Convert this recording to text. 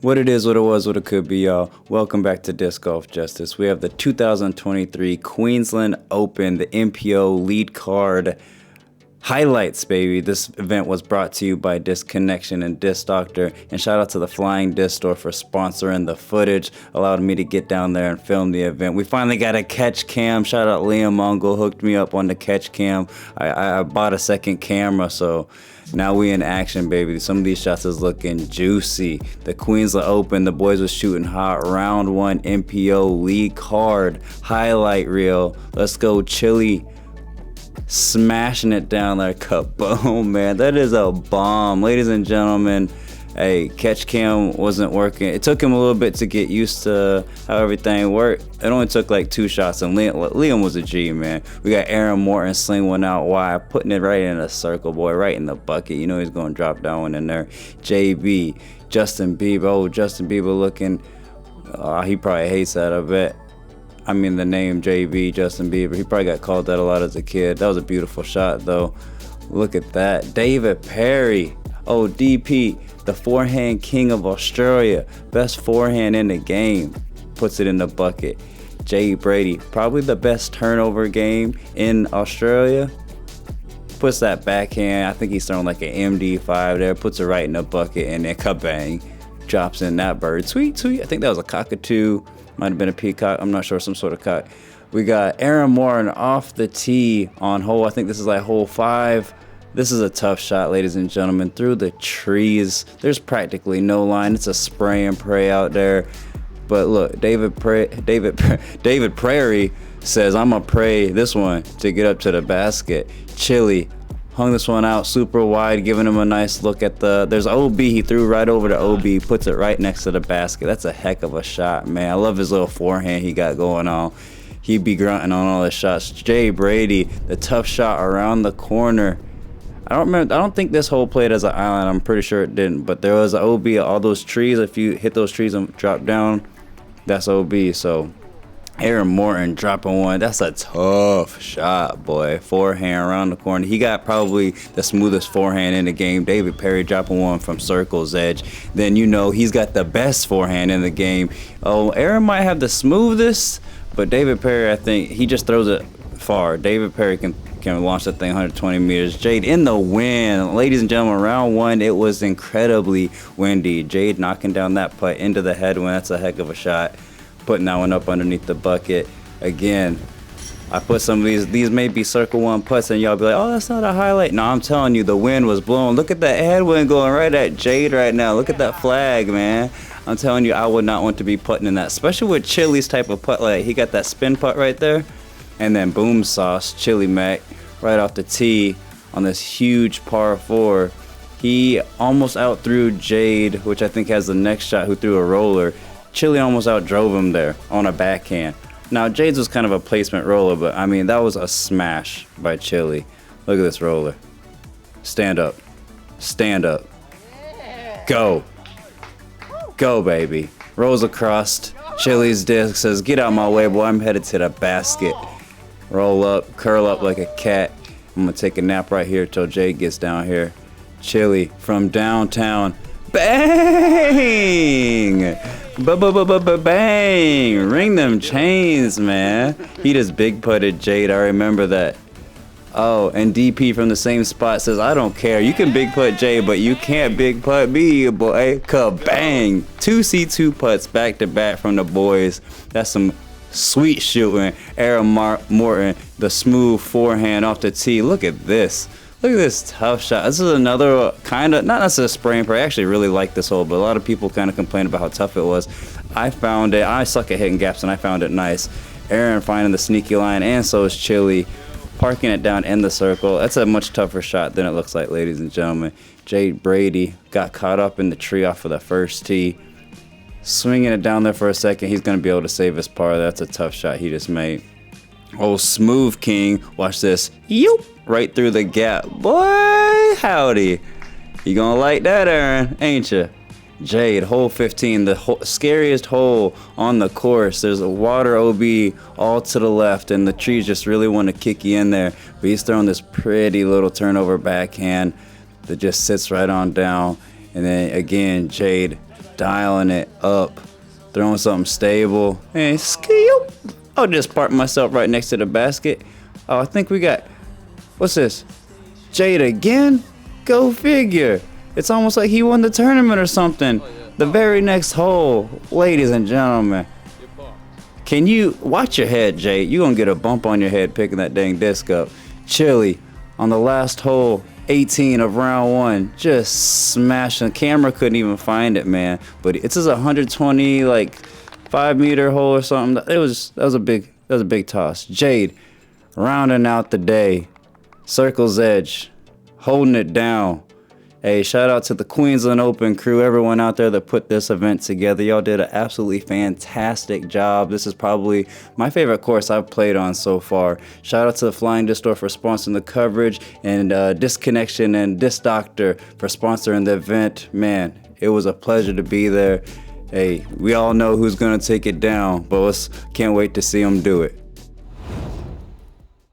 What it is, what it was, what it could be, y'all. Welcome back to Disc Golf Justice. We have the 2023 Queenland Open, the MPO lead card highlights, baby. This event was brought to you by Disc Connection and Disc Doctor. And shout out to the Flying Disc Store for sponsoring the footage, allowed me to get down there and film the event. We finally got a catch cam. Shout out Liam Mongol, hooked me up on the catch cam. I bought a second camera, so now we in action, baby. Some of these shots is looking juicy. The Queenland Open, the boys was shooting hot. Round 1 MPO lead card highlight reel. Let's go, Chili. Smashing it down there. Kaboom, man. That is a bomb. Ladies and gentlemen, hey, catch cam wasn't working. It took him a little bit to get used to how everything worked. It only took like 2 shots, and Liam was a G, man. We got Aaron Morton sling one out wide, putting it right in a circle, boy, right in the bucket. You know he's going to drop that one in there. JB, Justin Bieber. Oh, Justin Bieber looking, he probably hates that, I bet. I mean, the name JB, Justin Bieber. He probably got called that a lot as a kid. That was a beautiful shot, though. Look at that. David Perry. Oh, DP, the forehand king of Australia. Best forehand in the game. Puts it in the bucket. Jay Brady, probably the best turnover game in Australia. Puts that backhand. I think he's throwing like an MD5 there. Puts it right in the bucket, and then kabang. Drops in that bird. Sweet, sweet. I think that was a cockatoo. Might have been a peacock. I'm not sure. Some sort of cock. We got Aaron Morton off the tee on hole. I think this is like hole 5. This is a tough shot, ladies and gentlemen. Through the trees. There's practically no line. It's a spray and pray out there. But look, David Prairie says, I'm going to pray this one to get up to the basket. Chili hung this one out super wide, giving him a nice look at there's OB. He threw right over to OB, puts it right next to the basket. That's a heck of a shot, man. I love his little forehand he got going on. He'd be grunting on all his shots. Jay Brady, the tough shot around the corner. I don't think this hole played as an island. I'm pretty sure it didn't, but there was an OB, all those trees. If you hit those trees and drop down, that's OB. So Aaron Morton dropping one. That's a tough shot, boy. Forehand around the corner. He got probably the smoothest forehand in the game. David Perry dropping one from circle's edge. Then you know he's got the best forehand in the game. Oh, Aaron might have the smoothest, but David Perry, I think, he just throws it far. David Perry can launch that thing 120 meters. Jade in the wind. Ladies and gentlemen, round 1, it was incredibly windy. Jade knocking down that putt into the headwind. That's a heck of a shot. Putting that one up underneath the bucket. Again, I put some of these may be circle 1 putts, and y'all be like, oh, that's not a highlight. No, I'm telling you, the wind was blowing. Look at that headwind going right at Jade right now. Look at that flag, man. I'm telling you, I would not want to be putting in that, especially with Chili's type of putt. Like, he got that spin putt right there, and then boom sauce, Chili Mac, right off the tee on this huge par 4. He almost outthrew Jade, which I think has the next shot, who threw a roller. Chili almost outdrove him there on a backhand. Now, Jade's was kind of a placement roller, but I mean, that was a smash by Chili. Look at this roller. Stand up. Stand up. Go. Go, baby. Rolls across. Chili's disc says, get out my way, boy. I'm headed to the basket. Roll up, curl up like a cat. I'm going to take a nap right here till Jade gets down here. Chili from downtown. Bang! Bang! Ring them chains, man. He just big putted Jade. I remember that. Oh, and DP from the same spot says, I don't care. You can big putt Jade, but you can't big putt me, boy. Kabang! 2 C2 putts back to back from the boys. That's some sweet shooting. Aaron Morton, the smooth forehand off the tee. Look at this. Look at this tough shot. This is another kind of, not necessarily a spray and pray. I actually really like this hole, but a lot of people kind of complain about how tough it was. I found it. I suck at hitting gaps, and I found it nice. Aaron finding the sneaky line, and so is Chili. Parking it down in the circle. That's a much tougher shot than it looks like, ladies and gentlemen. Jade Brady got caught up in the tree off of the first tee. Swinging it down there for a second. He's going to be able to save his par. That's a tough shot he just made. Oh, Smooth King. Watch this. Yoop! Right through the gap. Boy, howdy. You gonna like that, Aaron, ain't you? Jade, hole 15, the scariest hole on the course. There's a water OB all to the left, and the trees just really want to kick you in there. But he's throwing this pretty little turnover backhand that just sits right on down. And then again, Jade dialing it up, throwing something stable, and scoop. I'll just park myself right next to the basket. Oh, I think we got, what's this? Jade again? Go figure. It's almost like he won the tournament or something. The very next hole, ladies and gentlemen. Can you watch your head, Jade? You gonna get a bump on your head picking that dang disc up. Chili on the last hole, 18 of round 1, just smashing. Camera couldn't even find it, man. But it's just 120, like 5-meter hole or something. That was a big toss. Jade rounding out the day, circle's edge, holding it down. Hey, shout out to the Queenland Open crew, everyone out there that put this event together. Y'all did an absolutely fantastic job. This is probably my favorite course I've played on so far. Shout out to the Flying Disc Store for sponsoring the coverage, and Disconnection and Disc Doctor for sponsoring the event. Man, it was a pleasure to be there. Hey, we all know who's gonna take it down, but can't wait to see them do it.